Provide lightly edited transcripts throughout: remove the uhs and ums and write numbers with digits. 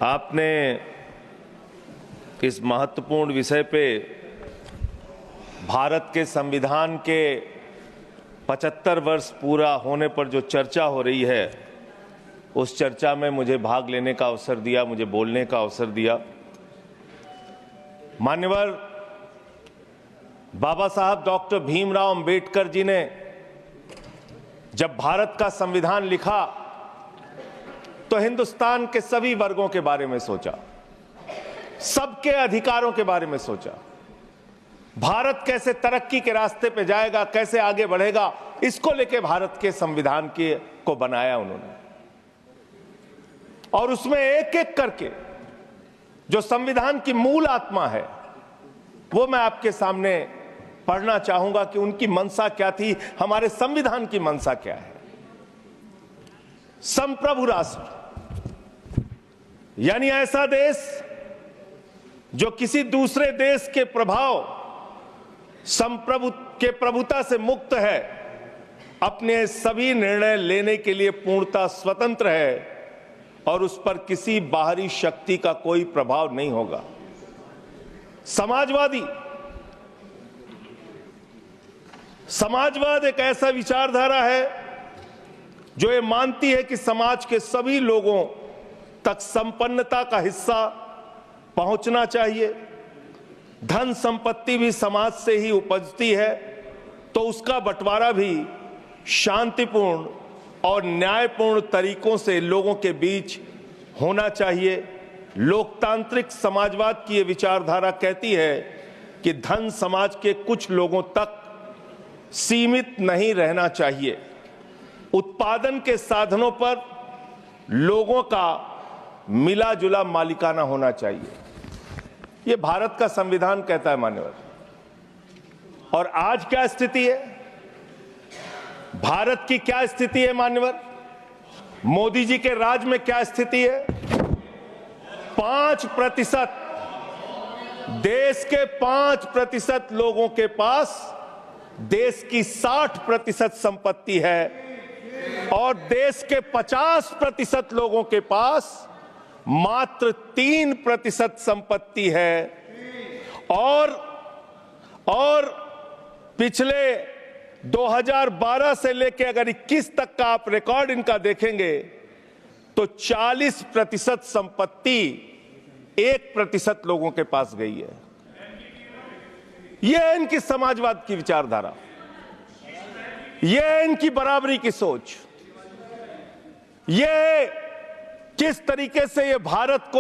आपने इस महत्वपूर्ण विषय पे भारत के संविधान के 75 वर्ष पूरा होने पर जो चर्चा हो रही है, उस चर्चा में मुझे भाग लेने का अवसर दिया, मुझे बोलने का अवसर दिया। मान्यवर बाबा साहब डॉक्टर भीमराव अंबेडकर जी ने जब भारत का संविधान लिखा तो हिंदुस्तान के सभी वर्गों के बारे में सोचा, सबके अधिकारों के बारे में सोचा, भारत कैसे तरक्की के रास्ते पे जाएगा, कैसे आगे बढ़ेगा, इसको लेके भारत के संविधान को बनाया उन्होंने। और उसमें एक एक करके जो संविधान की मूल आत्मा है वो मैं आपके सामने पढ़ना चाहूंगा कि उनकी मंशा क्या थी, हमारे संविधान की मंशा क्या है। संप्रभु राष्ट्र यानी ऐसा देश जो किसी दूसरे देश के प्रभाव प्रभुता से मुक्त है, अपने सभी निर्णय लेने के लिए पूर्णतः स्वतंत्र है और उस पर किसी बाहरी शक्ति का कोई प्रभाव नहीं होगा। समाजवाद एक ऐसा विचारधारा है जो ये मानती है कि समाज के सभी लोगों तक संपन्नता का हिस्सा पहुंचना चाहिए। धन संपत्ति भी समाज से ही उपजती है, तो उसका बंटवारा भी शांतिपूर्ण और न्यायपूर्ण तरीकों से लोगों के बीच होना चाहिए। लोकतांत्रिक समाजवाद की ये विचारधारा कहती है कि धन समाज के कुछ लोगों तक सीमित नहीं रहना चाहिए। उत्पादन के साधनों पर लोगों का मिला जुला मालिकाना होना चाहिए। ये भारत का संविधान कहता है मान्यवर। और आज क्या स्थिति है, भारत की क्या स्थिति है मान्यवर, मोदी जी के राज में क्या स्थिति है? 5%, देश के 5% लोगों के पास देश की 60% संपत्ति है और देश के 50% लोगों के पास मात्र 3% संपत्ति है। और पिछले 2012 से लेकर अगर 21 तक का आप रिकॉर्ड इनका देखेंगे तो 40% संपत्ति 1% लोगों के पास गई है। यह है इनकी समाजवाद की विचारधारा, यह है इनकी बराबरी की सोच, यह किस तरीके से ये भारत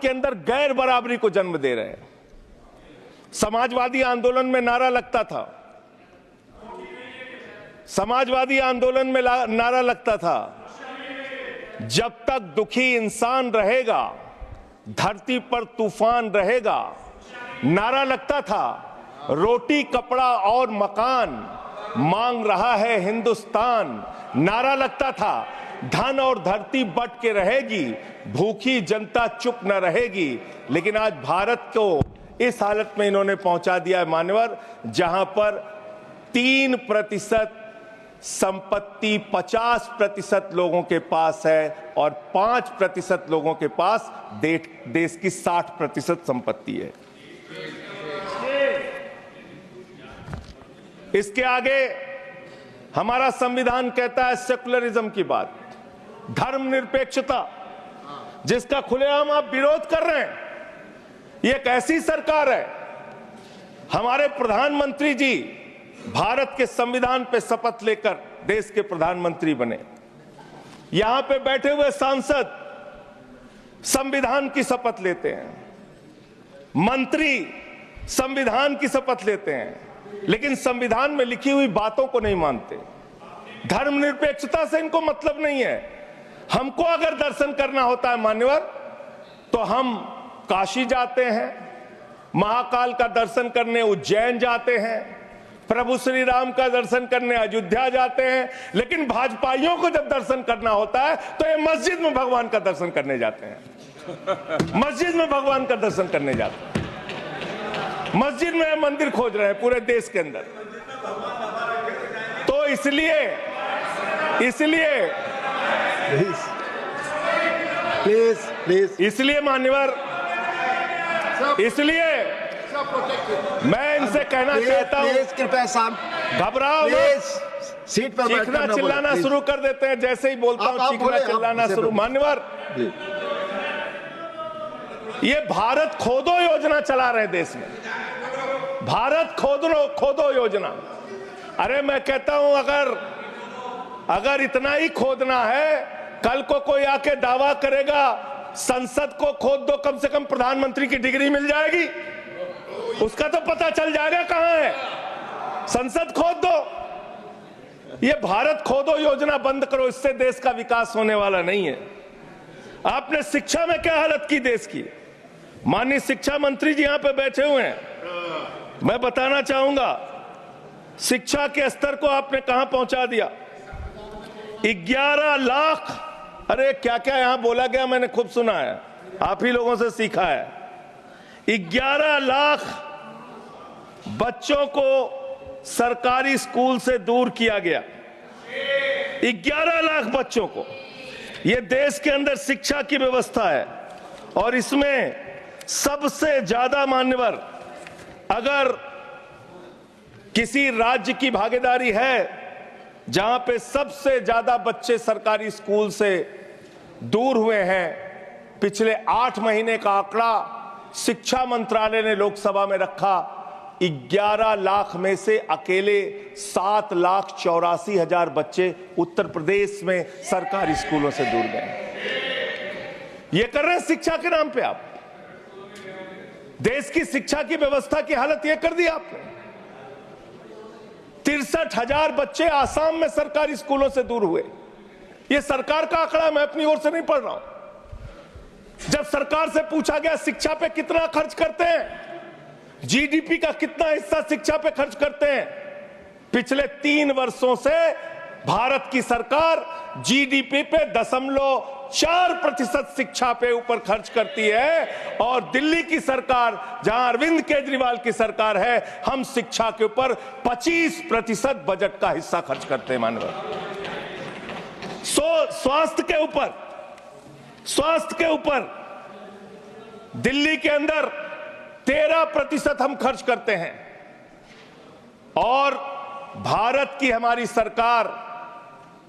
के अंदर गैर बराबरी को जन्म दे रहे हैं। समाजवादी आंदोलन में नारा लगता था, समाजवादी आंदोलन में नारा लगता था, जब तक दुखी इंसान रहेगा धरती पर तूफान रहेगा। नारा लगता था, रोटी कपड़ा और मकान मांग रहा है हिंदुस्तान। नारा लगता था, धन और धरती बट के रहेगी, भूखी जनता चुप न रहेगी। लेकिन आज भारत को इस हालत में इन्होंने पहुंचा दिया है मान्यवर, जहां पर 3% संपत्ति 50% लोगों के पास है और 5% लोगों के पास देश की 60% संपत्ति है। इसके आगे हमारा संविधान कहता है सेकुलरिज्म की बात, धर्मनिरपेक्षता, जिसका खुलेआम आप विरोध कर रहे हैं। ये एक ऐसी सरकार है, हमारे प्रधानमंत्री जी भारत के संविधान पे शपथ लेकर देश के प्रधानमंत्री बने। यहां पे बैठे हुए सांसद संविधान की शपथ लेते हैं, मंत्री संविधान की शपथ लेते हैं, लेकिन संविधान में लिखी हुई बातों को नहीं मानते। धर्मनिरपेक्षता से इनको मतलब नहीं है। हमको अगर दर्शन करना होता है मान्यवर तो हम काशी जाते हैं, महाकाल का दर्शन करने उज्जैन जाते हैं, प्रभु श्री राम का दर्शन करने अयोध्या जाते हैं। लेकिन भाजपाइयों को जब दर्शन करना होता है तो ये मस्जिद में भगवान का दर्शन करने जाते हैं, मस्जिद में भगवान का दर्शन करने जाते हैं, मस्जिद में मंदिर खोज रहे हैं पूरे देश के अंदर। तो इसलिए प्लीज प्लीज। इसलिए मान्यवर, इसलिए मैं इनसे कहना चाहता हूं, कृपया शांत, घबराओ मत। सीट पर चीखना चिल्लाना शुरू कर देते हैं, जैसे ही बोलता हूं चीखना चिल्लाना शुरू। मान्यवर, ये भारत खोदो योजना चला रहे देश में, भारत खोदो योजना। अरे मैं कहता हूं अगर इतना ही खोदना है, कल को कोई आके दावा करेगा संसद को खोद दो, कम से कम प्रधानमंत्री की डिग्री मिल जाएगी, उसका तो पता चल जाएगा कहां है। संसद खोद दो। ये भारत खोदो योजना बंद करो, इससे देश का विकास होने वाला नहीं है। आपने शिक्षा में क्या हालत की देश की? माननीय शिक्षा मंत्री जी यहां पे बैठे हुए हैं, मैं बताना चाहूंगा शिक्षा के स्तर को आपने कहां पहुंचा दिया। 11 लाख, अरे क्या क्या यहां बोला गया, मैंने खूब सुना है, आप ही लोगों से सीखा है। 11 लाख बच्चों को सरकारी स्कूल से दूर किया गया। 11 लाख बच्चों को। यह देश के अंदर शिक्षा की व्यवस्था है और इसमें सबसे ज्यादा मान्यवर, अगर किसी राज्य की भागीदारी है जहां पे सबसे ज्यादा बच्चे सरकारी स्कूल से दूर हुए हैं, पिछले 8 महीने का आंकड़ा शिक्षा मंत्रालय ने लोकसभा में रखा, 11 लाख में से अकेले 7,84,000 बच्चे उत्तर प्रदेश में सरकारी स्कूलों से दूर गए। ये कर रहे हैं शिक्षा के नाम पे आप। देश की शिक्षा की व्यवस्था की हालत यह कर दी आपने। 63,000 बच्चे आसाम में सरकारी स्कूलों से दूर हुए। यह सरकार का आंकड़ा, मैं अपनी ओर से नहीं पढ़ रहा हूं। जब सरकार से पूछा गया शिक्षा पे कितना खर्च करते हैं, जीडीपी का कितना हिस्सा शिक्षा पे खर्च करते हैं, पिछले 3 वर्षों से भारत की सरकार जीडीपी पे 0.4% शिक्षा पे ऊपर खर्च करती है, और दिल्ली की सरकार जहां अरविंद केजरीवाल की सरकार है, हम शिक्षा के ऊपर 25% बजट का हिस्सा खर्च करते हैं मानव। स्वास्थ्य के ऊपर दिल्ली के अंदर 13% हम खर्च करते हैं, और भारत की हमारी सरकार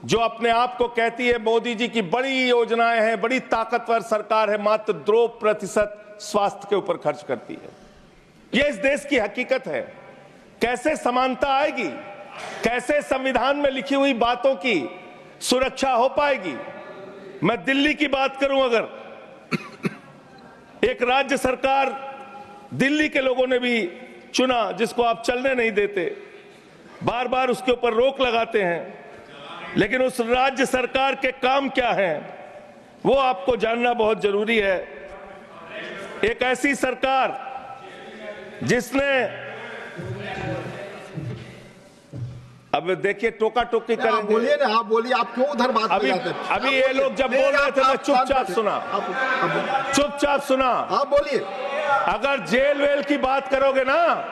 जो अपने आप को कहती है मोदी जी की बड़ी योजनाएं हैं, बड़ी ताकतवर सरकार है, मात्र 2% स्वास्थ्य के ऊपर खर्च करती है। यह इस देश की हकीकत है। कैसे समानता आएगी? कैसे संविधान में लिखी हुई बातों की सुरक्षा हो पाएगी? मैं दिल्ली की बात करूं, अगर एक राज्य सरकार दिल्ली के लोगों ने भी चुना जिसको आप चलने नहीं देते, बार बार उसके ऊपर रोक लगाते हैं, लेकिन उस राज्य सरकार के काम क्या हैं वो आपको जानना बहुत जरूरी है। एक ऐसी सरकार जिसने, अब देखिए टोका टोकी करेंगे, बोलिए ना, आप बोलिए, आप क्यों उधर बात अभी ये लोग जब बोल रहे थे मैं चुपचाप सुना। आप बोलिए। अगर जेल वेल की बात करोगे ना,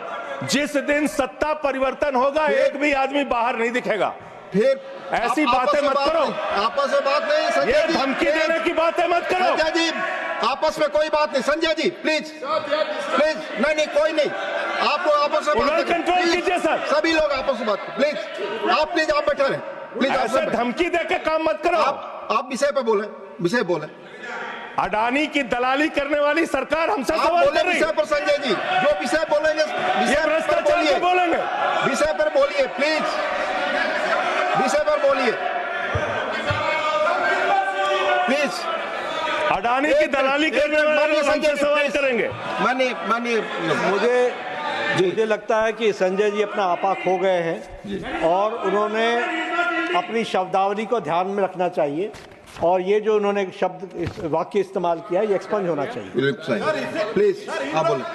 जिस दिन सत्ता परिवर्तन होगा एक भी आदमी बाहर नहीं दिखेगा। फिर ऐसी बातें मत करो, आपस में बात नहीं। संजय ये जी, धमकी देने की बातें मत करो। संजय जी, आपस में कोई बात नहीं। संजय जी प्लीज प्लीज, नहीं कोई नहीं, आप लोग आपस में बात कंट्रोल कीजिए सर। सभी लोग आपस में बात, प्लीज आप बैठे रहे, प्लीज। ऐसे धमकी देकर काम मत करो। आप विषय पे बोले। अडानी की दलाली करने वाली सरकार हमसे सवाल कर रही है। विषय पर संजय जी जो विषय बोलेंगे, भ्रष्टाचार बोलेंगे, विषय पर बोलिए प्लीज, विषय पर बोलिए प्लीज। अडानी की दलाली करने वाले लोग हमसे सवाल करेंगे। मानिए, मुझे लगता है कि संजय जी अपना आपा खो गए हैं और उन्होंने अपनी शब्दावली को ध्यान में रखना चाहिए, और ये जो उन्होंने वाक्य इस्तेमाल किया है ये एक्सपंज होना चाहिए। प्लीज आप बोलिए,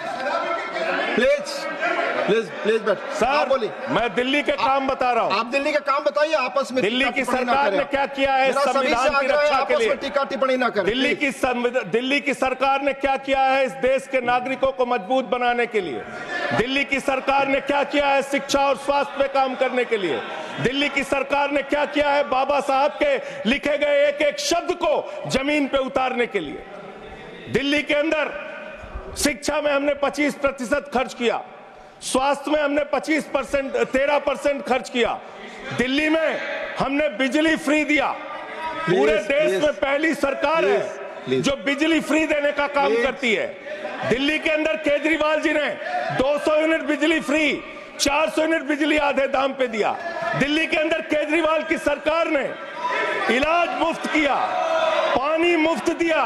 प्लीज बैठ। सर बोलिए, मैं दिल्ली के काम बता रहा हूँ। आप दिल्ली के काम बताइए, आपस में दिल्ली की सरकार ने क्या किया है संविधान की रक्षा के लिए? टीका टिप्पणी ना करें। दिल्ली की सरकार ने क्या किया है इस देश के नागरिकों को मजबूत बनाने के लिए? दिल्ली की सरकार ने क्या किया है शिक्षा और स्वास्थ्य पे काम करने के लिए? दिल्ली की सरकार ने क्या किया है बाबा साहब के लिखे गए एक एक शब्द को जमीन पे उतारने के लिए। दिल्ली के अंदर शिक्षा में हमने 25% खर्च किया, स्वास्थ्य में हमने 13% खर्च किया, दिल्ली में हमने बिजली फ्री दिया। पूरे देश में पहली सरकार है जो बिजली फ्री देने का काम करती है। दिल्ली के अंदर केजरीवाल जी ने 200 यूनिट बिजली फ्री, 400 यूनिट बिजली आधे दाम पे दिया। दिल्ली के अंदर केजरीवाल की सरकार ने इलाज मुफ्त किया, पानी मुफ्त दिया।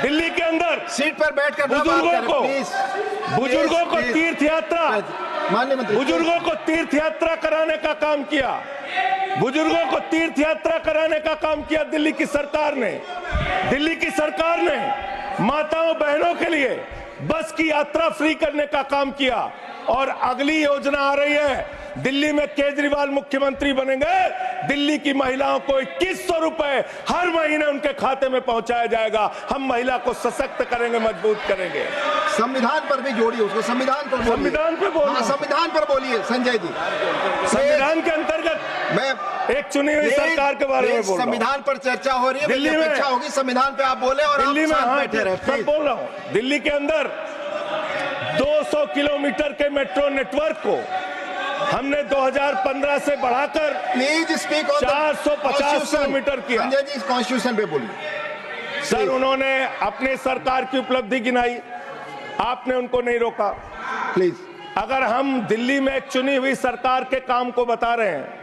दिल्ली के अंदर सीट पर बैठकर बुजुर्गों को तीर्थ यात्रा, बुजुर्गों को तीर्थ यात्रा कराने का काम किया, बुजुर्गों को तीर्थ यात्रा कराने का काम किया दिल्ली की सरकार ने। दिल्ली की सरकार ने माताओं बहनों के लिए बस की यात्रा फ्री करने का काम किया। और अगली योजना आ रही है, दिल्ली में केजरीवाल मुख्यमंत्री बनेंगे, दिल्ली की महिलाओं को 2100 रुपए हर महीने उनके खाते में पहुंचाया जाएगा। हम महिला को सशक्त करेंगे, मजबूत करेंगे। संविधान पर भी जोड़िए उसको, संविधान पर संविधान पे बोलिए, संविधान पर बोलिए संजय जी। संविधान के अंतर्गत मैं एक चुनी हुई सरकार के बारे में बोल रहा हूं। संविधान पर चर्चा हो रही है, दिल्ली में चर्चा होगी, संविधान पे आप बोले और दिल्ली में बैठे रहे। मैं बोल रहा हूं, दिल्ली के अंदर 200 किलोमीटर के मेट्रो नेटवर्क को हमने 2015 से बढ़ाकर प्लीज स्पीक ऑन 450 किलोमीटर किया। संजय जी कॉन्स्टिट्यूशन पे बोलिए। सर, उन्होंने अपनी सरकार की उपलब्धि गिनाई, आपने उनको नहीं रोका। प्लीज, अगर हम दिल्ली में एक चुनी हुई सरकार के काम को बता रहे हैं,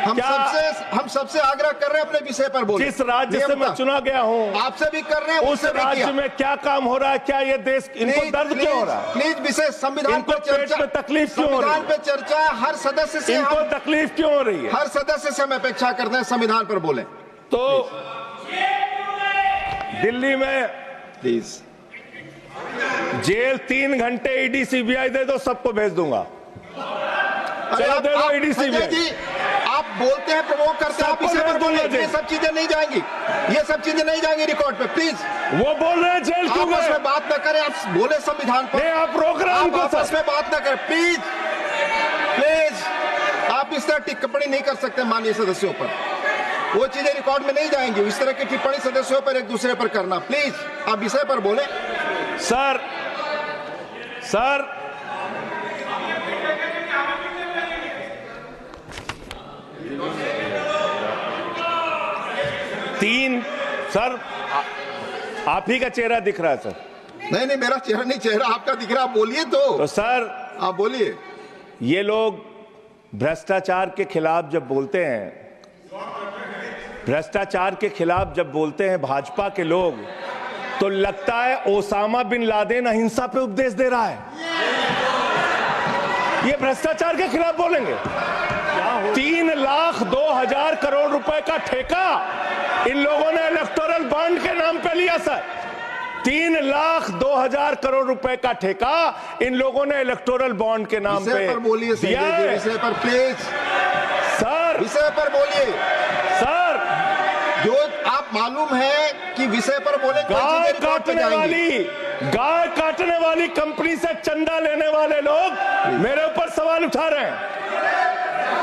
हम सबसे आग्रह कर रहे हैं अपने विषय पर बोलिए। जिस राज्य से मैं चुना गया हूं, आपसे भी कर रहे हैं, उस राज्य में क्या काम हो रहा है, क्या ये देश इनको दर्द क्यों हो रहा है? प्लीज विषय संविधान पर चर्चा, तकलीफ क्यों हो रही है? संविधान पे चर्चा हर सदस्य से, इनको तकलीफ क्यों हो रही है? हर सदस्य से हम अपेक्षा करते हैं संविधान पर बोले। तो दिल्ली में प्लीज जेल 3 घंटे ईडी सीबीआई दे दो, सबको भेज दूंगा। चलो दे दो ईडी सीबीआई। आप बोलते हैं, प्रवोक करते हैं, आप इसे पर बोलिए। ये सब चीजें नहीं जाएंगी, ये सब चीजें नहीं जाएंगी रिकॉर्ड पे। प्लीज, वो बोल रहे हैं जेल क्यों गए? आपस में बात न करें, आप बोले संविधान पर। नहीं, आप रोक रहे हैं उनको। आपस में बात न करें प्लीज, प्लीज। आप इस तरह टिप्पणी नहीं कर सकते माननीय सदस्यों पर, वो चीजें रिकॉर्ड में नहीं जाएंगी। इस तरह की टिप्पणी सदस्यों पर एक दूसरे पर करना, प्लीज आप विषय पर बोले। सर 3 सर, आप ही का चेहरा दिख रहा है सर। नहीं, मेरा चेहरा नहीं, चेहरा आपका दिख रहा। आप बोलिए तो सर आप बोलिए। ये लोग भ्रष्टाचार के खिलाफ जब बोलते हैं, भ्रष्टाचार के खिलाफ जब बोलते हैं भाजपा के लोग, तो लगता है ओसामा बिन लादेन अहिंसा पे उपदेश दे रहा है। ये भ्रष्टाचार के खिलाफ बोलेंगे। 3,02,000 करोड़ रुपए का ठेका इन लोगों ने इलेक्टोरल बॉन्ड के नाम पे लिया सर। 3,02,000 करोड़ रुपए का ठेका इन लोगों ने इलेक्टोरल बॉन्ड के नाम पे बोलिए दिया है। विषय पर प्लीज सर, विषय पर बोलिए सर। जो आप मालूम है कि विषय पर बोले, गाय काटने वाली कंपनी से चंदा लेने वाले लोग मेरे ऊपर सवाल उठा रहे हैं।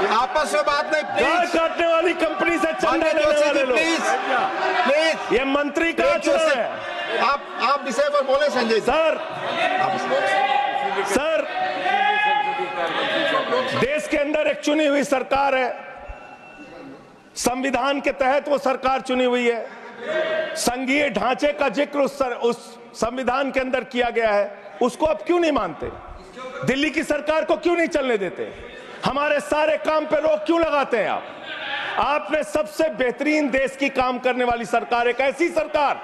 आपस में बात नहीं, गाय काटने वाली कंपनी से चंदा लेने वाले लोग। प्लीज, ये मंत्री का चुनाव है। आप विषय पर बोले संजय सर। देश के अंदर एक चुनी हुई सरकार है, संविधान के तहत वो सरकार चुनी हुई है, संघीय ढांचे का जिक्र उस संविधान के अंदर किया गया है, उसको आप क्यों नहीं मानते? दिल्ली की सरकार को क्यों नहीं चलने देते? हमारे सारे काम पे रोक क्यों लगाते हैं आप? आपने सबसे बेहतरीन देश की काम करने वाली सरकार, एक ऐसी सरकार,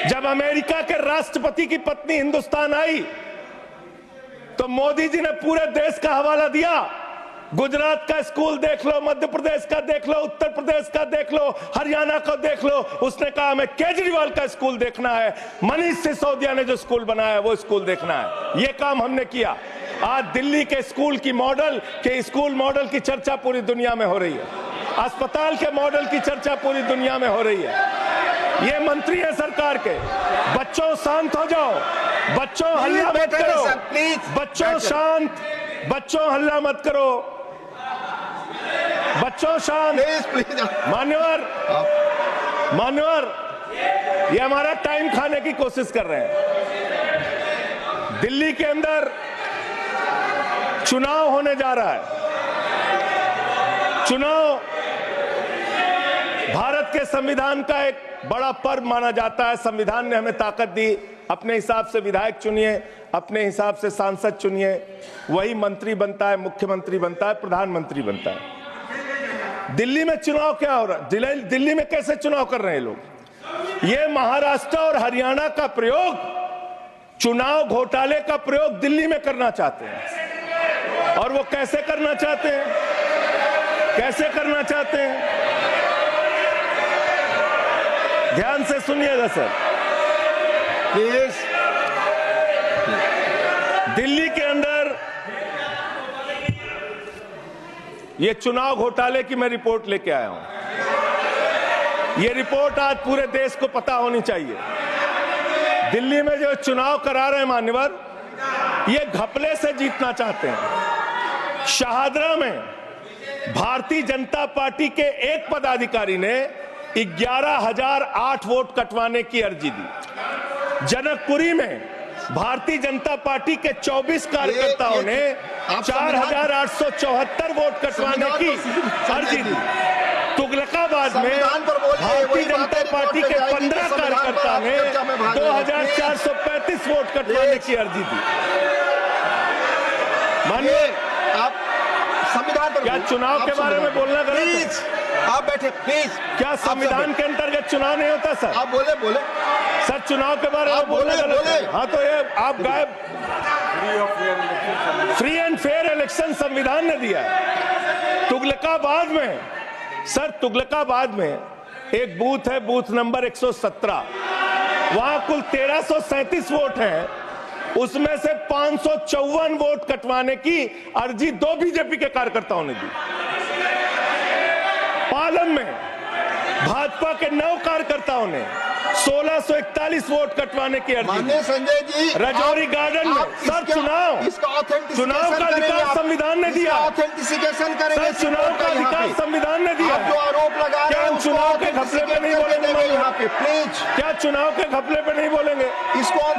जब अमेरिका के राष्ट्रपति की पत्नी हिंदुस्तान आई तो मोदी जी ने पूरे देश का हवाला दिया। गुजरात का स्कूल देख लो, मध्य प्रदेश का देख लो, उत्तर प्रदेश का देख लो, हरियाणा का देख लो। उसने कहा हमें केजरीवाल का स्कूल देखना है, मनीष सिसोदिया ने जो स्कूल बनाया है वो स्कूल देखना है। ये काम हमने किया। आज दिल्ली के स्कूल मॉडल की चर्चा पूरी दुनिया में हो रही है, अस्पताल के मॉडल की चर्चा पूरी दुनिया में हो रही है। ये मंत्री है सरकार के। बच्चों शांत हो जाओ, बच्चों हल्ला मत करो, बच्चों शांत, बच्चों हल्ला मत करो। बच्चों शांत। प्लीज मान्यवर, ये हमारा टाइम खाने की कोशिश कर रहे हैं। दिल्ली के अंदर चुनाव होने जा रहा है। चुनाव भारत के संविधान का एक बड़ा पर्व माना जाता है। संविधान ने हमें ताकत दी, अपने हिसाब से विधायक चुनिए, अपने हिसाब से सांसद चुनिए, वही मंत्री बनता है, मुख्यमंत्री बनता है, प्रधानमंत्री बनता है। दिल्ली में चुनाव क्या हो रहा है? दिल्ली में कैसे चुनाव कर रहे हैं लोग? ये महाराष्ट्र और हरियाणा का प्रयोग, चुनाव घोटाले का प्रयोग दिल्ली में करना चाहते हैं। और वो कैसे करना चाहते हैं? कैसे करना चाहते हैं? ध्यान से सुनिएगा सर। प्लीज। दिल्ली के अंदर ये चुनाव घोटाले की मैं रिपोर्ट लेके आया हूं। ये रिपोर्ट आज पूरे देश को पता होनी चाहिए। दिल्ली में जो चुनाव करा रहे हैं मान्यवर, ये घपले से जीतना चाहते हैं। शाहदरा में भारतीय जनता पार्टी के एक पदाधिकारी ने 11,008 वोट कटवाने की अर्जी दी। जनकपुरी में भारतीय जनता पार्टी के 24 कार्यकर्ताओं ने 4,874 वोट कटवाने की अर्जी दी। तुगलकाबाद में भारतीय जनता पार्टी के 15 कार्यकर्ता ने 2,435 वोट कटवाने की अर्जी दी। मानिए, आप संविधान पर क्या चुनाव के बारे में बोलना गलत है? प्लीज आप बैठे, प्लीज। क्या संविधान के अंतर्गत चुनाव नहीं होता सर? आप बोले सर, चुनाव के बारे में बोलना गलत है। हाँ, तो ये आप गायब। फ्री एंड फेयर इलेक्शन संविधान ने दिया है। तुगलकाबाद में सर, तुगलकाबाद में एक बूथ है, बूथ नंबर 117। वहां कुल 1337 वोट हैं। उसमें से 554 वोट कटवाने की अर्जी 2 बीजेपी के कार्यकर्ताओं ने दी। पालम में भाजपा के 9 कार्यकर्ताओं ने 1641 वोट कटवाने की अर्जी दी। संजय जी, रजौरी गार्डन में सर, चुनाव का अधिकार संविधान ने दिया। ऑथेंटिसिकेशन करेंगे सर, चुनाव का अधिकार संविधान ने दिया। जो आरोप लगा रहे हैं, चुनाव के घपले पे नहीं बोलेंगे यहाँ पे, प्लीज। क्या चुनाव के घपले पे नहीं बोलेंगे? इसको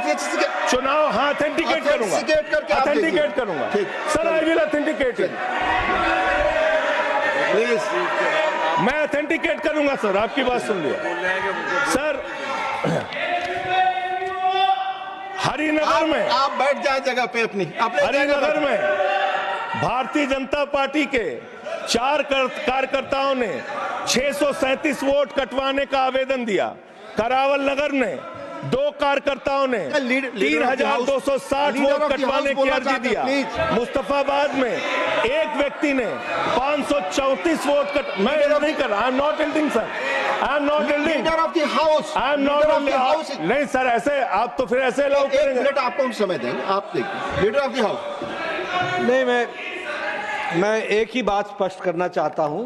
चुनाव, हाँ, ऑथेंटिकेट करूंगा, ऑथेंटिकेट करूंगा sir. I will authenticate, please. मैं ऑथेंटिकेट करूंगा सर। आपकी बात सुन लिया सर। हरिनगर में आप बैठ जाए जगह पे अपनी। हरिनगर में भारतीय जनता पार्टी के 4 कार्यकर्ताओं ने 637 वोट कटवाने का आवेदन दिया। करावल नगर ने 2 कार्यकर्ताओं ने 3,260 वोट कटवाने की अर्जी दिया। मुस्तफाबाद में एक व्यक्ति ने 534 वोट मैं नहीं कर रहा। I am not एल्डिंग sir, I am not एल्डिंग। I am not एल्डिंग। नहीं सर, ऐसे आप तो फिर ऐसे अलाउ करेंगे। आपको हम समय देंगे, आप देखिए। Leader of the house. नहीं, मैं एक ही बात स्पष्ट करना चाहता हूं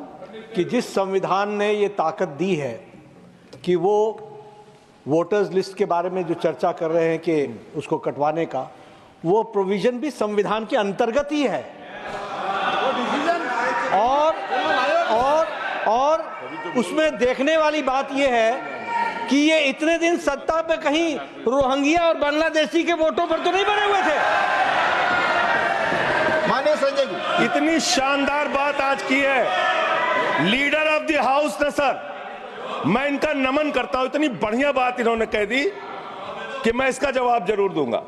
कि जिस संविधान ने ये ताकत दी है कि वो वोटर्स लिस्ट के बारे में जो चर्चा कर रहे हैं कि उसको कटवाने का, वो प्रोविजन भी संविधान के अंतर्गत ही है। और उसमें देखने वाली बात यह है कि ये इतने दिन सत्ता पे कहीं रोहिंग्या और बांग्लादेशी के वोटों पर तो नहीं बने हुए थे। माननीय संजय जी, इतनी शानदार बात आज की है लीडर ऑफ द हाउस ने सर। मैं इनका नमन करता हूं। इतनी बढ़िया बात इन्होंने कह दी कि मैं इसका जवाब जरूर दूंगा।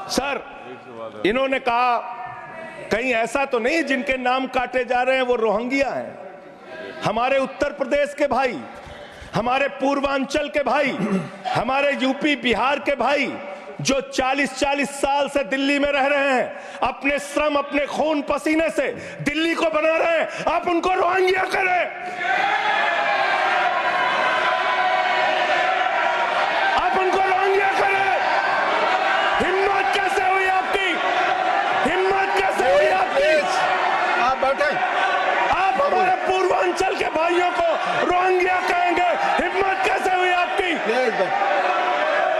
सर, इन्होंने कहा कहीं ऐसा तो नहीं जिनके नाम काटे जा रहे हैं वो रोहिंग्या हैं। हमारे उत्तर प्रदेश के भाई, हमारे पूर्वांचल के भाई, हमारे यूपी बिहार के भाई जो 40-40 साल से दिल्ली में रह रहे हैं, अपने श्रम, अपने खून पसीने से दिल्ली को बना रहे हैं, आप उनको रोहिंग्या करें। आप उनको रोहिंग्या करें। हिम्मत कैसे हुई आपकी? हिम्मत कैसे हुई आपकी? आप बैठे। आप हमारे पूर्वांचल के भाइयों को रोहिंग्या कहेंगे? हिम्मत कैसे हुई आपकी?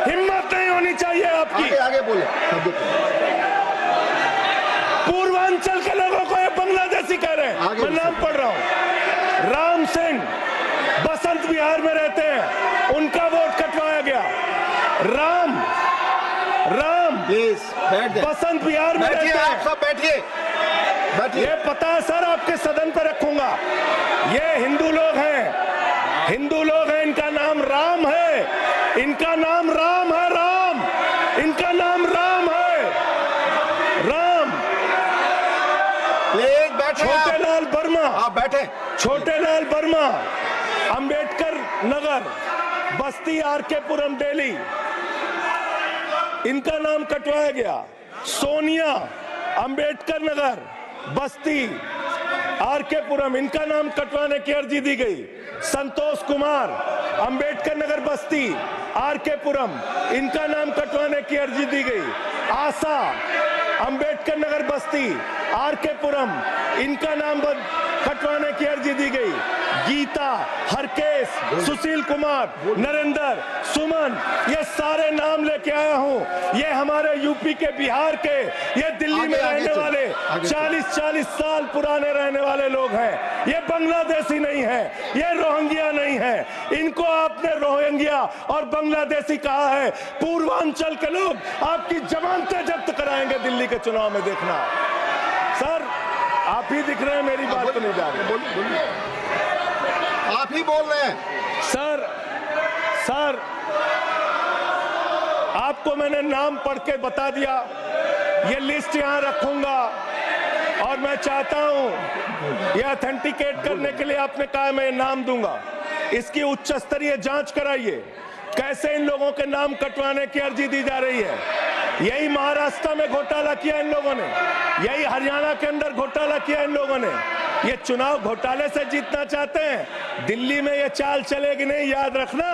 हिम्मत नहीं होनी चाहिए आपकी। आगे बोले। पूर्वांचल के लोगों को ये बांग्लादेशी कह रहे हैं। मैं नाम पढ़ रहा हूं। राम राम प्लीज बैठ जाइए। बसंत विहार में बैठिए, रहते आप हैं। सब बैठिए, बैठिए। ये पता है सर, आपके सदन पर रखूंगा। ये हिंदू लोग हैं, हिंदू लोग हैं, इनका नाम राम है, इनका नाम राम है, राम, इनका नाम राम है, राम। प्लीज बैठे आप। छोटे लाल वर्मा, आप बैठे। छोटे लाल वर्मा, अंबेडकर नगर, बस्ती, आरकेपुरम, दिल्ली, इनका नाम कटवाया गया। सोनिया, अंबेडकर नगर, बस्ती, आरकेपुरम, इनका नाम कटवाने की अर्जी दी गई। संतोष कुमार, अंबेडकर नगर, बस्ती, आरकेपुरम, इनका नाम कटवाने की अर्जी दी गई। आशा, अंबेडकर नगर, बस्ती, आरकेपुरम, इनका नाम कटवाने की अर्जी दी गई। गीता, हरकेश, सुशील कुमार, नरेंद्र, सुमन, ये सारे नाम लेके आया हूं। ये हमारे यूपी के, बिहार के, ये दिल्ली में रहने वाले 40-40 साल पुराने रहने वाले लोग हैं। ये बांग्लादेशी नहीं है, ये रोहिंग्या नहीं है। इनको आपने रोहिंग्या और बांग्लादेशी कहा है। पूर्वांचल के लोग आपकी जमानतें जब्त कराएंगे दिल्ली के चुनाव में, देखना। सर आप ही दिख रहे हैं, मेरी बात तो नहीं जा रही। बोलिए, आप ही बोल रहे हैं। सर आपको मैंने नाम पढ़ के बता दिया, ये लिस्ट यहां रखूंगा और मैं चाहता हूं ये ऑथेंटिकेट करने के लिए आपने कहा मैं नाम दूंगा। इसकी उच्च स्तरीय जांच कराइए, कैसे इन लोगों के नाम कटवाने की अर्जी दी जा रही है। यही महाराष्ट्र में घोटाला किया इन लोगों ने, यही हरियाणा के अंदर घोटाला किया इन लोगों ने। ये चुनाव घोटाले से जीतना चाहते हैं, दिल्ली में ये चाल चलेगी नहीं, याद रखना।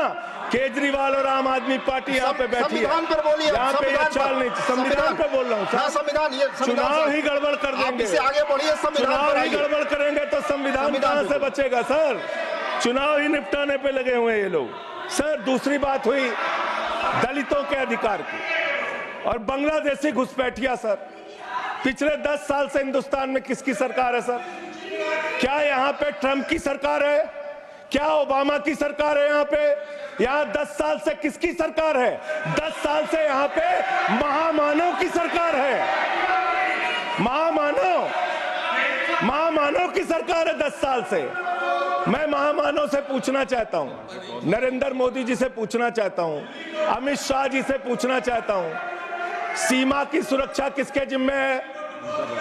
केजरीवाल और आम आदमी पार्टी यहाँ पे बैठी है, संविधान पर बोलिए। यहाँ पे ये चाल नहीं। संविधान पे बोल रहा हूँ, संविधान, ये चुनाव ही गड़बड़ कर देंगे, आगे बढ़िए। चुनाव ही गड़बड़ करेंगे तो संविधान कहां से बचेगा सर। चुनाव ही निपटाने पे लगे हुए ये लोग। सर दूसरी बात हुई दलितों के अधिकार की और बांग्लादेशी घुसपैठिया। सर पिछले 10 साल से हिंदुस्तान में किसकी सरकार है सर? क्या यहाँ पे ट्रंप की सरकार है? क्या ओबामा की सरकार है? यहाँ पे, यहाँ 10 साल से किसकी सरकार है? 10 साल से यहाँ पे महामानव की सरकार है। महामानव की सरकार है 10 साल से। मैं महामानव से पूछना चाहता हूं, नरेंद्र मोदी जी से पूछना चाहता हूं, अमित शाह जी से पूछना चाहता हूं, सीमा की सुरक्षा किसके जिम्मे है?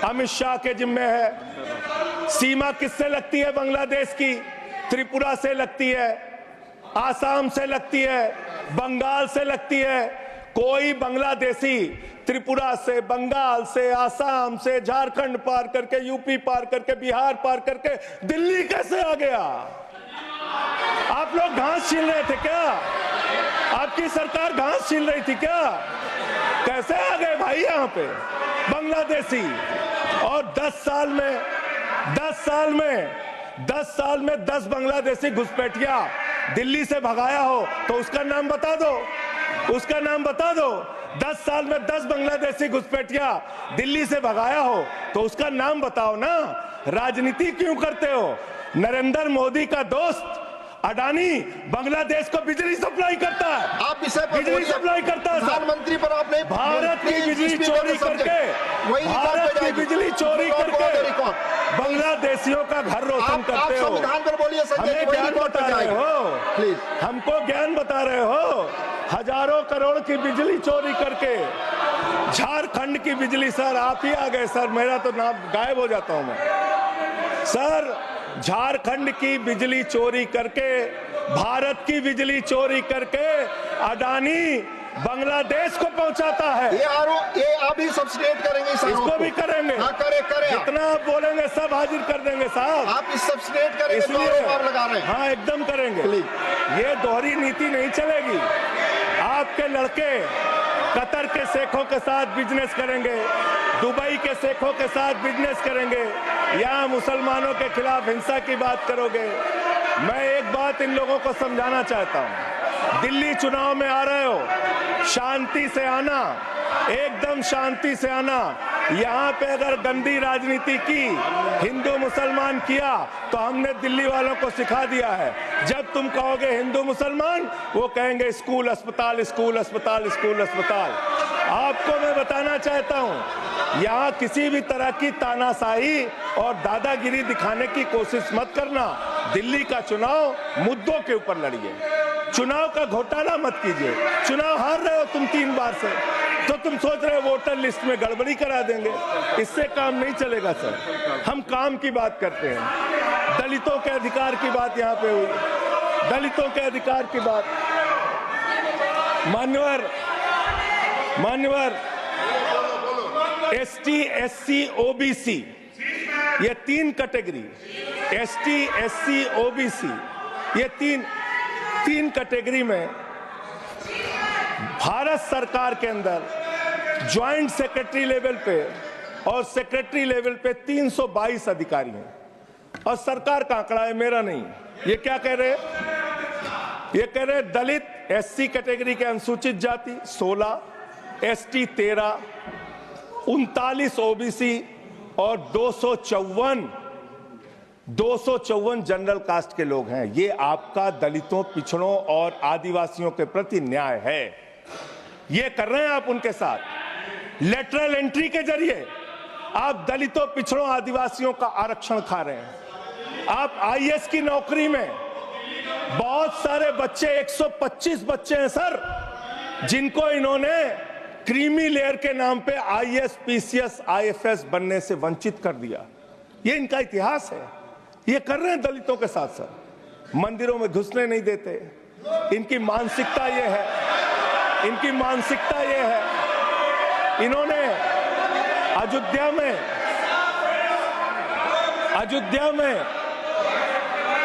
अमित शाह के जिम्मे है। सीमा किससे लगती है? बांग्लादेश की, त्रिपुरा से लगती है, आसाम से लगती है, बंगाल से लगती है। कोई बांग्लादेशी त्रिपुरा से, बंगाल से, आसाम से, झारखंड पार करके, यूपी पार करके, बिहार पार करके दिल्ली कैसे आ गया? आप लोग घास छील रहे थे क्या? आपकी सरकार घास छील रही थी क्या? कैसे आ गए भाई यहाँ पे बांग्लादेशी? और 10 साल में 10 बांग्लादेशी घुसपैठिया दिल्ली से भगाया हो तो उसका नाम बता दो, उसका नाम बता दो। 10 साल में 10 बांग्लादेशी घुसपैठिया दिल्ली से भगाया हो तो उसका नाम बताओ ना। राजनीति क्यों करते हो? नरेंद्र मोदी का दोस्त अडानी बांग्लादेश को बिजली सप्लाई करता है, आप विषय पर बिजली सप्लाई करता है। प्रधानमंत्री पर आपने भारत की बिजली चोरी करके, भारत की बिजली चोरी करके बांग्लादेशियों का घर रोशन करते हो। संविधान पर बोलिए। हमें ज्ञान बता रहे हो, प्लीज हमको ज्ञान बता रहे हो। हजारों करोड़ की बिजली चोरी करके झारखंड की बिजली। सर आप ही आ गए सर, मेरा तो नाम गायब हो जाता हूं मैं। सर झारखंड की बिजली चोरी करके, भारत की बिजली चोरी करके अडानी बांग्लादेश को पहुंचाता है। ये आप ही सब्सिडेट करेंगे, इसको भी करेंगे। हाँ, करें जितना आप बोलेंगे सब हाजिर कर देंगे साहब। आप इस सब्सिडेट करेंगे, इसलिए आप लगा रहे हैं। हाँ एकदम करेंगे। ये दोहरी नीति नहीं चलेगी। आपके लड़के कतर के शेखों के साथ बिजनेस करेंगे, दुबई के शेखों के साथ बिजनेस करेंगे, यहाँ मुसलमानों के खिलाफ हिंसा की बात करोगे। मैं एक बात इन लोगों को समझाना चाहता हूँ, दिल्ली चुनाव में आ रहे हो, शांति से आना, एकदम शांति से आना। यहाँ पे अगर गंदी राजनीति की, हिंदू मुसलमान किया, तो हमने दिल्ली वालों को सिखा दिया है। जब तुम कहोगे हिंदू मुसलमान, वो कहेंगे स्कूल अस्पताल, स्कूल अस्पताल, स्कूल अस्पताल। आपको मैं बताना चाहता हूँ, यहाँ किसी भी तरह की तानाशाही और दादागिरी दिखाने की कोशिश मत करना। दिल्ली का चुनाव मुद्दों के ऊपर लड़िए, चुनाव का घोटाला मत कीजिए। चुनाव हार रहे हो तुम 3 बार से, तो तुम सोच रहे हो वोटर लिस्ट में गड़बड़ी करा देंगे। इससे काम नहीं चलेगा सर। हम काम की बात करते हैं, दलितों के अधिकार की बात यहाँ पे हुई, दलितों के अधिकार की बात। मान्यवर एसटी, एससी, ओबीसी, ये 3 कैटेगरी, एसटी, एससी, ओबीसी, ये तीन कैटेगरी में भारत सरकार के अंदर ज्वाइंट सेक्रेटरी लेवल पे और सेक्रेटरी लेवल पे 322 अधिकारी हैं। और सरकार का आंकड़ा है, मेरा नहीं। ये क्या कह रहे हैं? ये कह रहे हैं दलित, एससी कैटेगरी के अनुसूचित जाति 16, एसटी 13, 39 ओबीसी और 254 जनरल कास्ट के लोग हैं। ये आपका दलितों, पिछड़ों और आदिवासियों के प्रति न्याय है। ये कर रहे हैं आप उनके साथ। लेटरल एंट्री के जरिए आप दलितों, पिछड़ों, आदिवासियों का आरक्षण खा रहे हैं। आप आईएएस की नौकरी में बहुत सारे बच्चे, 125 बच्चे हैं सर, जिनको इन्होंने क्रीमी लेयर के नाम पे आईएएस, पीसीएस, आईएफएस बनने से वंचित कर दिया। ये इनका इतिहास है। ये कर रहे हैं दलितों के साथ सर। मंदिरों में घुसने नहीं देते। इनकी मानसिकता ये है, इनकी मानसिकता ये है। इन्होंने अयोध्या में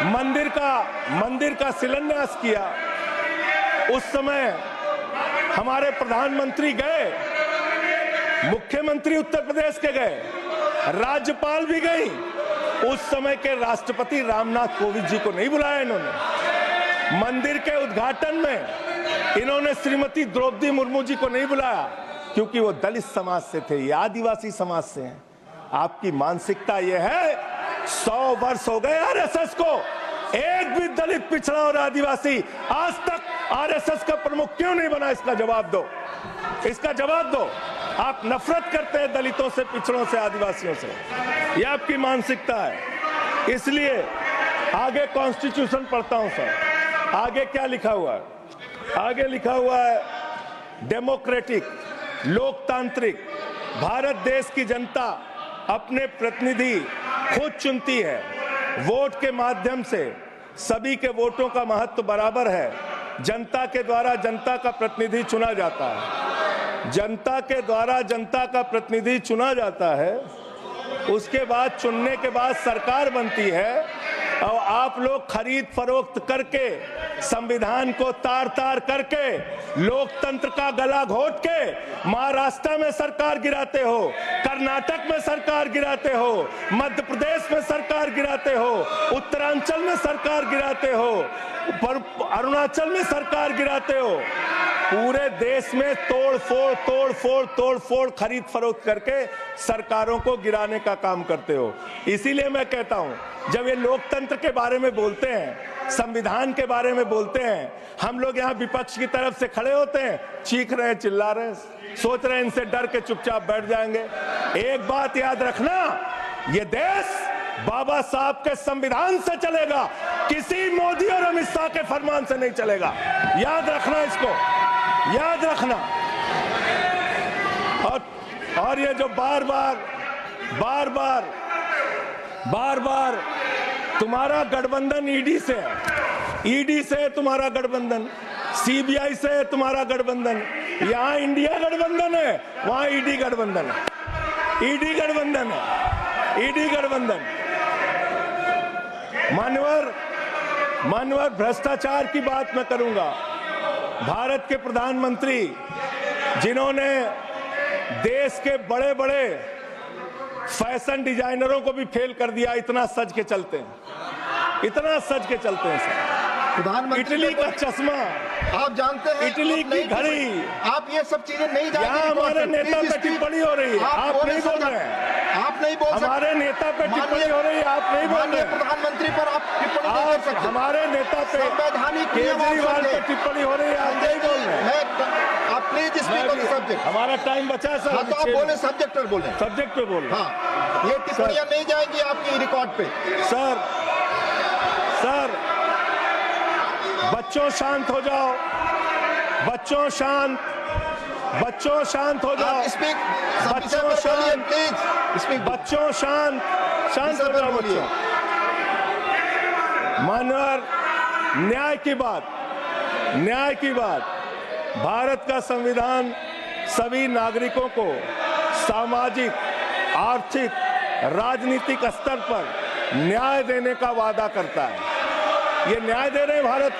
मंदिर का शिलान्यास किया। उस समय हमारे प्रधानमंत्री गए, मुख्यमंत्री उत्तर प्रदेश के गए, राज्यपाल भी गई। उस समय के राष्ट्रपति रामनाथ कोविंद जी को नहीं बुलाया इन्होंने। मंदिर के उद्घाटन में इन्होंने श्रीमती द्रौपदी मुर्मू जी को नहीं बुलाया, क्योंकि वो दलित समाज से थे, ये आदिवासी समाज से हैं। आपकी मानसिकता ये है। 100 वर्ष हो गए आरएसएस को, एक भी दलित, पिछड़ा और आदिवासी आज तक आरएसएस का प्रमुख क्यों नहीं बना? इसका जवाब दो, इसका जवाब दो। आप नफरत करते हैं दलितों से, पिछड़ों से, आदिवासियों से। यह आपकी मानसिकता है। इसलिए आगे कॉन्स्टिट्यूशन पढ़ता हूं सर। आगे क्या लिखा हुआ है? आगे लिखा हुआ है डेमोक्रेटिक, लोकतांत्रिक भारत देश की जनता अपने प्रतिनिधि खुद चुनती है। वोट के माध्यम से सभी के वोटों का महत्व बराबर है। जनता के द्वारा जनता का प्रतिनिधि चुना जाता है। जनता के द्वारा जनता का प्रतिनिधि चुना जाता है। उसके बाद चुनने के बाद सरकार बनती है, और आप लोग खरीद फरोख्त करके, संविधान को तार तार करके, लोकतंत्र का गला घोट के महाराष्ट्र में सरकार गिराते हो, कर्नाटक में सरकार गिराते हो, मध्य प्रदेश में सरकार गिराते हो, उत्तरांचल में सरकार गिराते हो, अरुणाचल में सरकार गिराते हो। पूरे देश में तोड़ फोड़ खरीद फरोख्त करके सरकारों को गिराने का काम करते हो। इसीलिए मैं कहता हूं, जब ये लोकतंत्र के बारे में बोलते हैं, संविधान के बारे में बोलते हैं, हम लोग यहाँ विपक्ष की तरफ से खड़े होते हैं, चीख रहे हैं, चिल्ला रहे हैं, सोच रहे हैं इनसे डर के चुपचाप बैठ जाएंगे। एक बात याद रखना, ये देश बाबा साहब के संविधान से चलेगा, किसी मोदी और अमित शाह के फरमान से नहीं चलेगा। याद रखना, इसको याद रखना। और ये जो बार बार तुम्हारा गठबंधन ईडी से है, ईडी से तुम्हारा गठबंधन, सीबीआई से तुम्हारा गठबंधन। यहाँ इंडिया गठबंधन है, वहां ईडी गठबंधन है, ईडी गठबंधन है, ईडी गठबंधन। मान्यवर भ्रष्टाचार की बात मैं करूंगा। भारत के प्रधानमंत्री, जिन्होंने देश के बड़े बड़े फैशन डिजाइनरों को भी फेल कर दिया, इतना सज के चलते हैं, इतना सज के चलते हैं सर। इटली का चश्मा आप जानते हैं इटली आप नहीं- की घड़ी। आप ये सब चीजें नहीं जाएंगी यहाँ रिकॉर्ड हमारे पे। नेता प्लीज पे स्पीक। टिप्पणी हो रही है, आप बोले नहीं बोल समझा- रहे हैं। आप नहीं बोल सकते। हमारे नेता पे टिप्पणी हो रही है, आप नहीं बोल माननीय रहे हैं। प्रधानमंत्री पर आप टिप्पणी नहीं कर आप सकते। हमारे नेता पे संवैधानिक नियम आप केजरीवाल पे समझे। टिप्पणी हो रही है, आप नहीं बोल रहे हैं। आप please speak on the subject. हमारा टाइम बचा है सर। हाँ तो आप बोले सब्जेक्ट पर बोले। सब्जेक्ट पे बोल रहे हैं। हाँ ये टिप्पणियां नहीं जाएंगी आपकी रिकॉर्ड पे। सर बच्चों शांत हो जाओ, बच्चों शांत हो जाओ, आप स्पीक बच्चों शांत, प्लीज स्पीक। बच्चों शांत हो जाओ बच्चों। मानवर न्याय की बात। भारत का संविधान सभी नागरिकों को सामाजिक, आर्थिक, राजनीतिक स्तर पर न्याय देने का वादा करता है। ये न्याय दे रहे हैं भारत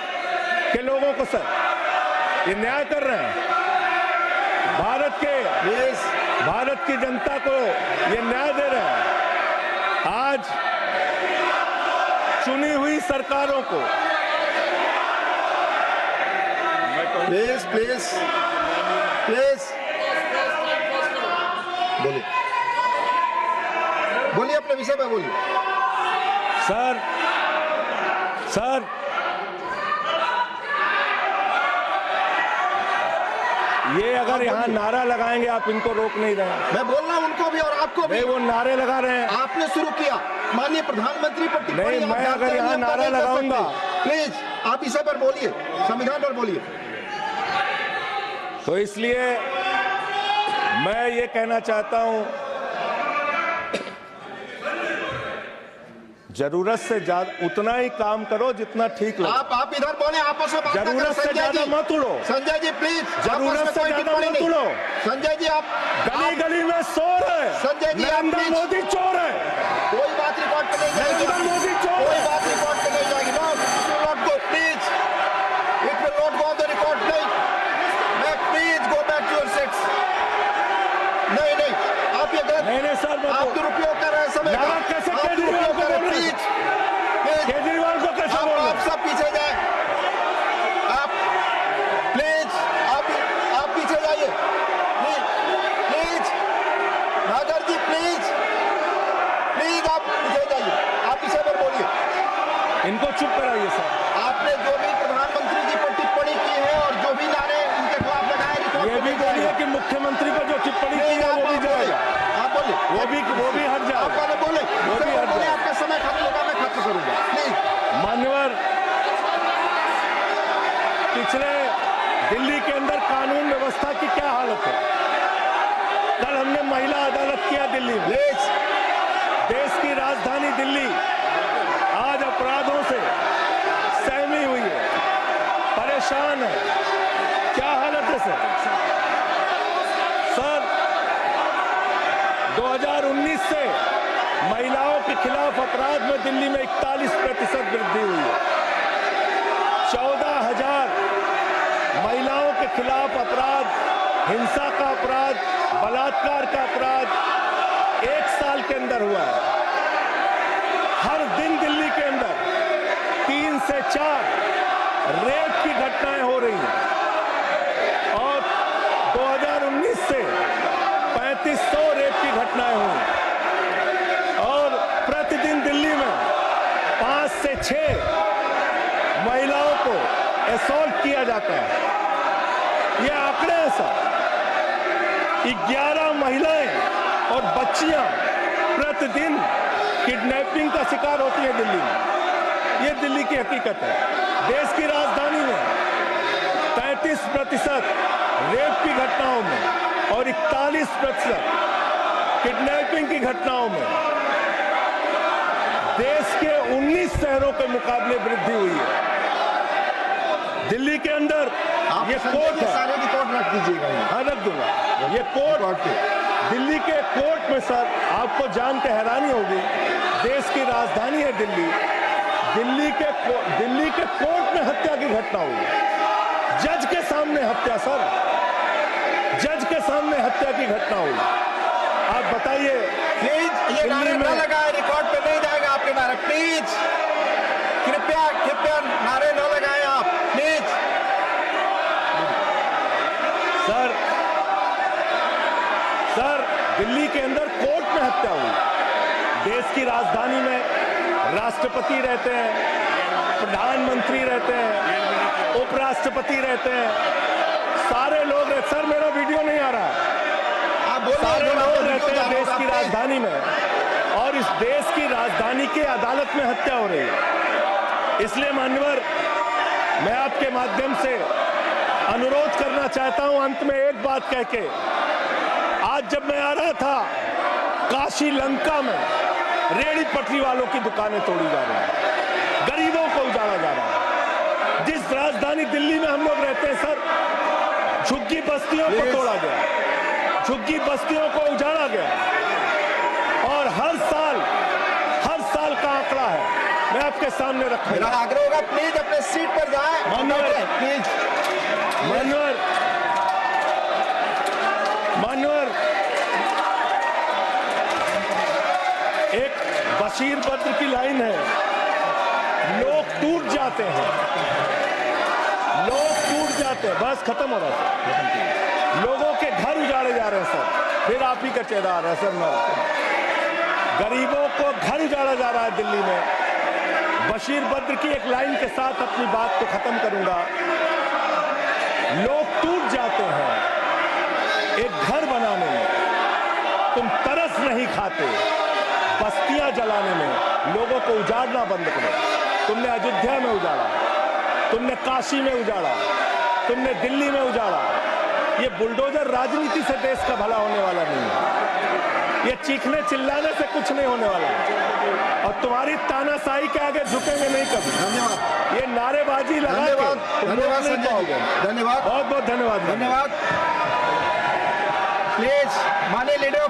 के लोगों को सर, ये न्याय कर रहे हैं भारत की जनता को, ये न्याय दे रहे हैं। आज चुनी हुई सरकारों को प्लीज बोलिए अपने विषय पे बोलिए। सर ये अगर यहाँ नारा लगाएंगे, आप इनको रोक नहीं रहे हैं। मैं बोल रहा हूँ उनको भी और आपको भी। वो नारे लगा रहे हैं। आपने शुरू किया माननीय प्रधानमंत्री पर टिप्पणी। नहीं, मैं अगर यहाँ नारा लगाऊंगा, प्लीज आप इसे पर बोलिए, संविधान पर बोलिए। तो इसलिए मैं ये कहना चाहता हूं, जरूरत से ज्यादा उतना ही काम करो जितना ठीक लगे। आप इधर बोले, आपस में बात ना करें। जरूरत से ज्यादा मत उड़ो। संजय जी प्लीज, जरूरत से ज्यादा मत उड़ो। संजय जी आप गली में शोर है। संजय जी, आप नरेंद्र प्लीज। मोदी चोर है। कोई बात रिकॉर्ड पे नहीं जाएगी। नरेंद्र मोदी चोर कोई है। बात रिकॉर्ड पे नहीं जाएगी। No, it will not go, please. It will not go on the record. नहीं, please go back to your seats. नहीं, आप ये नहीं सर, आप दुरुपयोग कर रहे हैं समय का। कैसे आप केजरीवाल दुरुपयोग को कर रहे बोल हैं, रहे हैं? प्लीज। केजरीवाल को कैसे बोल रहे आप हैं? सब पीछे जाए। आप प्लीज, आप पीछे जाइए। प्लीज नागर जी, प्लीज आप पीछे जाइए। आप इसे पर बोलिए। इनको चुप कराइए सर। आपने जो भी प्रधानमंत्री जी पर टिप्पणी की है और जो भी नारे उनके खिलाफ लगाए, रिकॉर्ड ये पे भी नहीं बोलिए जाएगा। कि मुख्यमंत्री पर जो टिप्पणी की है वो भी जाएगा। आप बोलिए। वो भी हट आप जाएगा। पहले बोले, वो भी हट बोले, जाएगा। आपका समय खत्म होगा, मैं खत्म करूंगा। प्लीज। मान्यवर, पिछले दिल्ली के अंदर कानून व्यवस्था की क्या हालत है? कल हमने महिला अदालत किया दिल्ली में। देश की राजधानी दिल्ली आज अपराधों से सहमी हुई है, परेशान है। क्या हालत है सर? 2019 से महिलाओं के खिलाफ अपराध में दिल्ली में 41% वृद्धि हुई है। 14,000 महिलाओं के खिलाफ अपराध, हिंसा का अपराध, बलात्कार का अपराध 1 साल के अंदर हुआ है। हर दिन दिल्ली के अंदर 3 से 4 रेप की घटनाएं हो रही हैं और 2019 से 3500 रेप की घटनाएं हुई और प्रतिदिन दिल्ली में 5 से 6 महिलाओं को असॉल्ट किया जाता है। ये आंकड़े हैं सर। 11 महिलाएं और बच्चियां प्रतिदिन किडनैपिंग का शिकार होती है दिल्ली में। ये दिल्ली की हकीकत है। देश की राजधानी में 33% रेप की घटनाओं में और 41% किडनैपिंग की घटनाओं में देश के 19 शहरों के मुकाबले वृद्धि हुई है। दिल्ली के अंदर ये कोर्ट है। सारे रिकॉर्ड रख दीजिएगा। हाँ, रख दूंगा। ये कोर्ट, दिल्ली के कोर्ट में सर आपको जान के हैरानी होगी, देश की राजधानी है दिल्ली, दिल्ली के कोर्ट में हत्या की घटना हुई। जज के सामने हत्या सर, जज के सामने हत्या की घटना हुई। आप बताइए। प्लीज ये नारे न लगाए, रिकॉर्ड पे नहीं जाएगा आपके नारे। प्लीज कृपया नारे न लगाए आप। प्लीज दिल्ली के अंदर कोर्ट में हत्या हुई। देश की राजधानी में राष्ट्रपति रहते हैं, प्रधानमंत्री रहते हैं, उपराष्ट्रपति रहते हैं, सारे लोग रहते। सर मेरा वीडियो नहीं आ रहा। सारे लोग रहते हैं देश की राजधानी में, और इस देश की राजधानी के अदालत में हत्या हो रही है। इसलिए मान्यवर, मैं आपके माध्यम से अनुरोध करना चाहता हूं अंत में एक बात कह के। आज जब मैं आ रहा था, काशी लंका में रेहड़ी पटरी वालों की दुकानें तोड़ी जा रही हैं, गरीबों को उजाड़ा जा रहा है। जिस राजधानी दिल्ली में हम लोग रहते हैं सर, झुग्गी बस्तियों को तोड़ा गया, झुग्गी बस्तियों को उजाड़ा गया, और हर साल का आंकड़ा है, मैं आपके सामने रखूंगा। मेरा आग्रह होगा प्लीज अपने सीट पर जाएं। प्लीज मान्यवर, एक बशीर बद्र की लाइन है, लोग टूट जाते हैं, लोग टूट जाते हैं। बस खत्म हो रहा है। लोगों के घर उजाड़े जा रहे हैं सर, फिर आप ही का चेहरा आ रहा है सर। गरीबों को घर उजाड़ा जा रहा है दिल्ली में। बशीर बद्र की एक लाइन के साथ अपनी बात को खत्म करूंगा। लोग टूट जाते हैं एक घर बनाने में, तुम तरस नहीं खाते बस्तियां जलाने में। लोगों को उजाड़ना बंद करो। तुमने अयोध्या में उजाड़ा, तुमने काशी में उजाड़ा, तुमने दिल्ली में उजाड़ा। ये बुलडोजर राजनीति से देश का भला होने वाला नहीं है। ये चीखने चिल्लाने से कुछ नहीं होने वाला है, और तुम्हारी तानाशाही के आगे झुकेंगे नहीं कभी। धन्यवाद। ये नारेबाजी लगा के धन्यवाद संजय जी, धन्यवाद, बहुत बहुत धन्यवाद। धन्यवाद। प्लीज माननीय लीडर